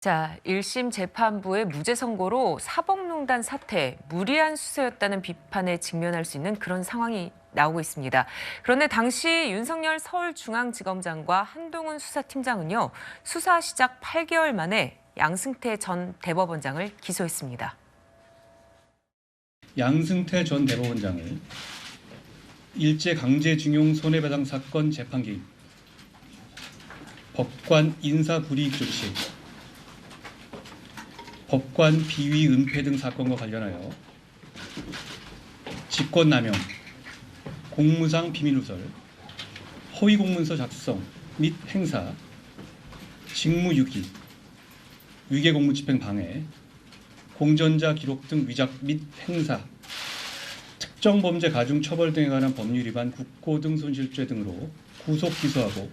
자, 1심 재판부의 무죄 선고로 사법농단 사태, 무리한 수사였다는 비판에 직면할 수 있는 그런 상황이 나오고 있습니다. 그런데 당시 윤석열 서울중앙지검장과 한동훈 수사팀장은요, 수사 시작 8개월 만에 양승태 전 대법원장을 기소했습니다. 양승태 전 대법원장을 일제강제징용 손해배상 사건 재판 개입, 법관 인사불이익 조치, 법관 비위 은폐 등 사건과 관련하여 직권남용, 공무상 비밀누설, 허위공문서 작성 및 행사, 직무유기, 위계공무집행 방해, 공전자 기록 등 위작 및 행사, 특정범죄 가중처벌 등에 관한 법률 위반 국고 등 손실죄 등으로 구속 기소하고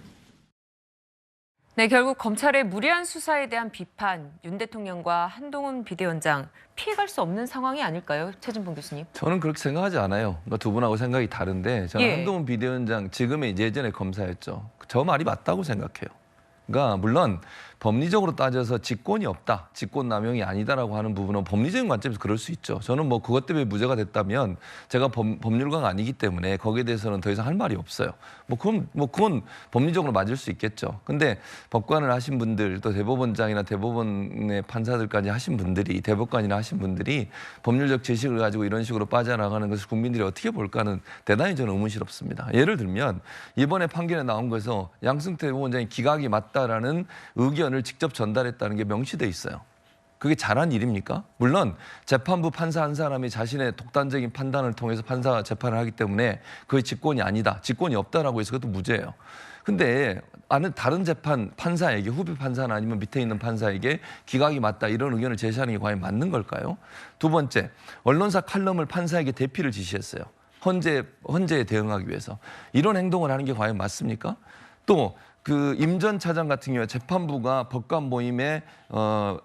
네, 결국 검찰의 무리한 수사에 대한 비판, 윤 대통령과 한동훈 비대위원장 피해갈 수 없는 상황이 아닐까요? 최진봉 교수님. 저는 그렇게 생각하지 않아요. 그러니까 두 분하고 생각이 다른데 저는 한동훈 비대위원장 지금의 예전에 검사였죠. 저 말이 맞다고 생각해요. 그러니까 물론 법리적으로 따져서 직권이 없다, 직권남용이 아니다라고 하는 부분은 법리적인 관점에서 그럴 수 있죠. 저는 뭐 그것 때문에 무죄가 됐다면 제가 법률가가 아니기 때문에 거기에 대해서는 더 이상 할 말이 없어요. 그건 법리적으로 맞을 수 있겠죠. 근데 법관을 하신 분들, 또 대법원장이나 대법원의 판사들까지 하신 분들이, 대법관이나 하신 분들이 법률적 지식을 가지고 이런 식으로 빠져나가는 것을 국민들이 어떻게 볼까는 대단히 저는 의문스럽습니다. 예를 들면 이번에 판결에 나온 것에서 양승태 대법원장이 기각이 맞다라는 의견을 직접 전달했다는 게 명시돼 있어요. 그게 잘한 일입니까? 물론 재판부 판사 한 사람이 자신의 독단적인 판단을 통해서 판사 재판을 하기 때문에 그게 직권이 아니다, 직권이 없다라고 해서 그것도 무죄예요. 근데 다른 재판 판사에게, 후배 판사나 아니면 밑에 있는 판사에게 기각이 맞다 이런 의견을 제시하는 게 과연 맞는 걸까요? 두 번째, 언론사 칼럼을 판사에게 대피를 지시했어요. 헌재에 대응하기 위해서. 이런 행동을 하는 게 과연 맞습니까? 또 그 임 전 차장 같은 경우에 재판부가 법관 모임에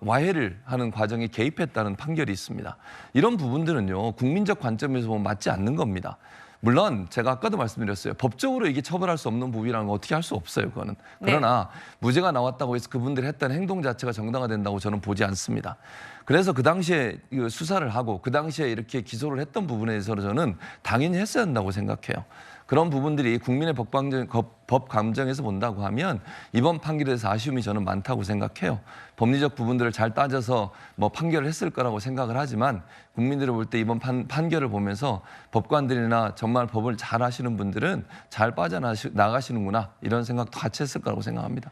와해를 하는 과정에 개입했다는 판결이 있습니다. 이런 부분들은요, 국민적 관점에서 보면 맞지 않는 겁니다. 물론 제가 아까도 말씀드렸어요. 법적으로 이게 처벌할 수 없는 부분이라는 건 어떻게 할 수 없어요, 그거는. 그러나 무죄가 나왔다고 해서 그분들이 했던 행동 자체가 정당화된다고 저는 보지 않습니다. 그래서 그 당시에 수사를 하고 그 당시에 이렇게 기소를 했던 부분에 대해서 저는 당연히 했어야 한다고 생각해요. 그런 부분들이 국민의 법 감정에서 본다고 하면 이번 판결에 대해서 아쉬움이 저는 많다고 생각해요. 법리적 부분들을 잘 따져서 뭐 판결을 했을 거라고 생각을 하지만 국민들이 볼 때 이번 판결을 보면서 법관들이나 정말 법을 잘 하시는 분들은 잘 빠져나가시는구나 이런 생각도 같이 했을 거라고 생각합니다.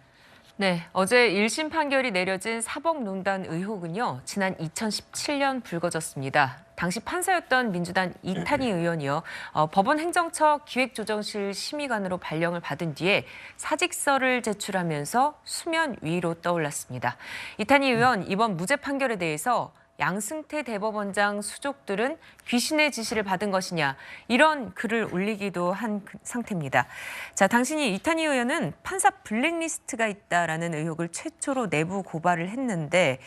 네, 어제 1심 판결이 내려진 사법농단 의혹은요, 지난 2017년 불거졌습니다. 당시 판사였던 민주당 이탄희 의원이요, 법원 행정처 기획조정실 심의관으로 발령을 받은 뒤에 사직서를 제출하면서 수면 위로 떠올랐습니다. 이탄희 의원 이번 무죄 판결에 대해서 양승태 대법원장 수족들은 귀신의 지시를 받은 것이냐 이런 글을 올리기도 한 상태입니다. 자, 당신이 이탄희 의원은 판사 블랙리스트가 있다라는 의혹을 최초로 내부 고발을 했는데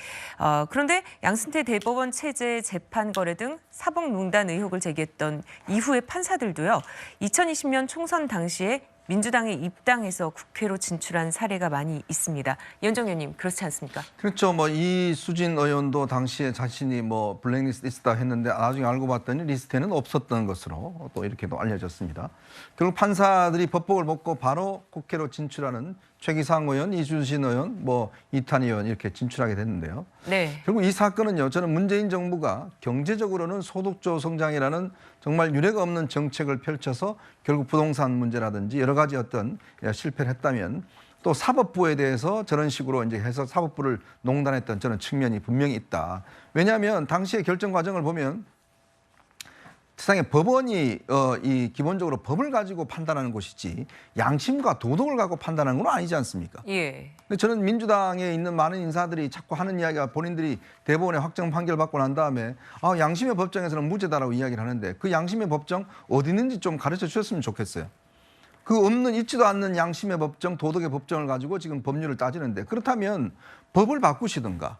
그런데 양승태 대법원 체제 재판 거래 등 사법농단 의혹을 제기했던 이후의 판사들도요. 2020년 총선 당시에 민주당에 입당해서 국회로 진출한 사례가 많이 있습니다. 연정 의원님 그렇지 않습니까? 그렇죠. 뭐 이수진 의원도 당시에 자신이 뭐 블랙리스트다 했는데 나중에 알고 봤더니 리스트에는 없었던 것으로 또 이렇게도 알려졌습니다. 결국 판사들이 법복을 벗고 바로 국회로 진출하는 최기상 의원, 이수진 의원, 뭐 이탄희 의원 이렇게 진출하게 됐는데요. 네. 결국 이 사건은요, 저는 문재인 정부가 경제적으로는 소득주 성장이라는 정말 유례가 없는 정책을 펼쳐서 결국 부동산 문제라든지 여러 가지 어떤 실패를 했다면 또 사법부에 대해서 저런 식으로 이제 해서 사법부를 농단했던 저는 측면이 분명히 있다. 왜냐하면 당시의 결정 과정을 보면 세상에 법원이 이 기본적으로 법을 가지고 판단하는 곳이지 양심과 도덕을 갖고 판단하는 건 아니지 않습니까? 예. 근데 저는 민주당에 있는 많은 인사들이 자꾸 하는 이야기가 본인들이 대법원의 확정 판결 받고 난 다음에 양심의 법정에서는 무죄다라고 이야기를 하는데 그 양심의 법정 어디 있는지 좀 가르쳐 주셨으면 좋겠어요. 그 없는 있지도 않는 양심의 법정, 도덕의 법정을 가지고 지금 법률을 따지는데 그렇다면 법을 바꾸시든가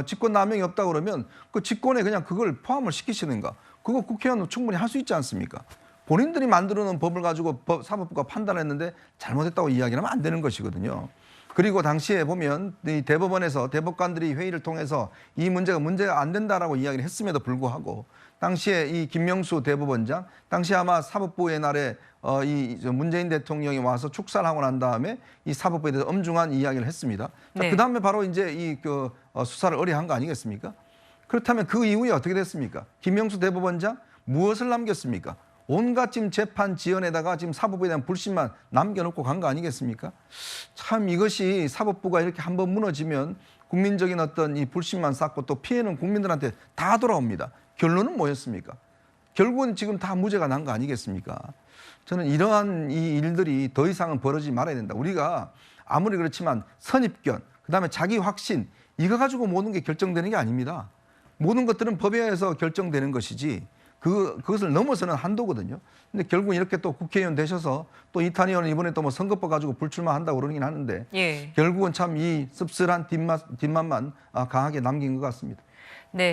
직권남용이 없다 그러면 그 직권에 그냥 그걸 포함을 시키시는가 그거 국회의원은 충분히 할 수 있지 않습니까? 본인들이 만들어 놓은 법을 가지고 사법부가 판단했는데 잘못했다고 이야기하면 안 되는 것이거든요. 그리고 당시에 보면 이 대법원에서 대법관들이 회의를 통해서 이 문제가 안 된다라고 이야기를 했음에도 불구하고 당시에 이 김명수 대법원장, 당시 아마 사법부의 날에 이 문재인 대통령이 와서 축사를 하고 난 다음에 이 사법부에 대해서 엄중한 이야기를 했습니다. 네. 그 다음에 바로 이제 수사를 의뢰한 거 아니겠습니까? 그렇다면 그 이후에 어떻게 됐습니까? 김명수 대법원장 무엇을 남겼습니까? 온갖 지금 재판 지연에다가 지금 사법부에 대한 불신만 남겨놓고 간 거 아니겠습니까? 참 이것이 사법부가 이렇게 한번 무너지면 국민적인 어떤 이 불신만 쌓고 또 피해는 국민들한테 다 돌아옵니다. 결론은 뭐였습니까? 결국은 지금 다 무죄가 난 거 아니겠습니까? 저는 이러한 이 일들이 더 이상은 벌어지지 말아야 된다. 우리가 아무리 그렇지만 선입견, 그다음에 자기 확신 이거 가지고 모든 게 결정되는 게 아닙니다. 모든 것들은 법에 의해서 결정되는 것이지 그것을 넘어서는 한도거든요. 근데 결국 이렇게 또 국회의원 되셔서 또 이탄희 의원은 이번에 또 뭐 선거법 가지고 불출마한다고 그러긴 하는데 예. 결국은 참 이 씁쓸한 뒷맛만 강하게 남긴 것 같습니다. 네.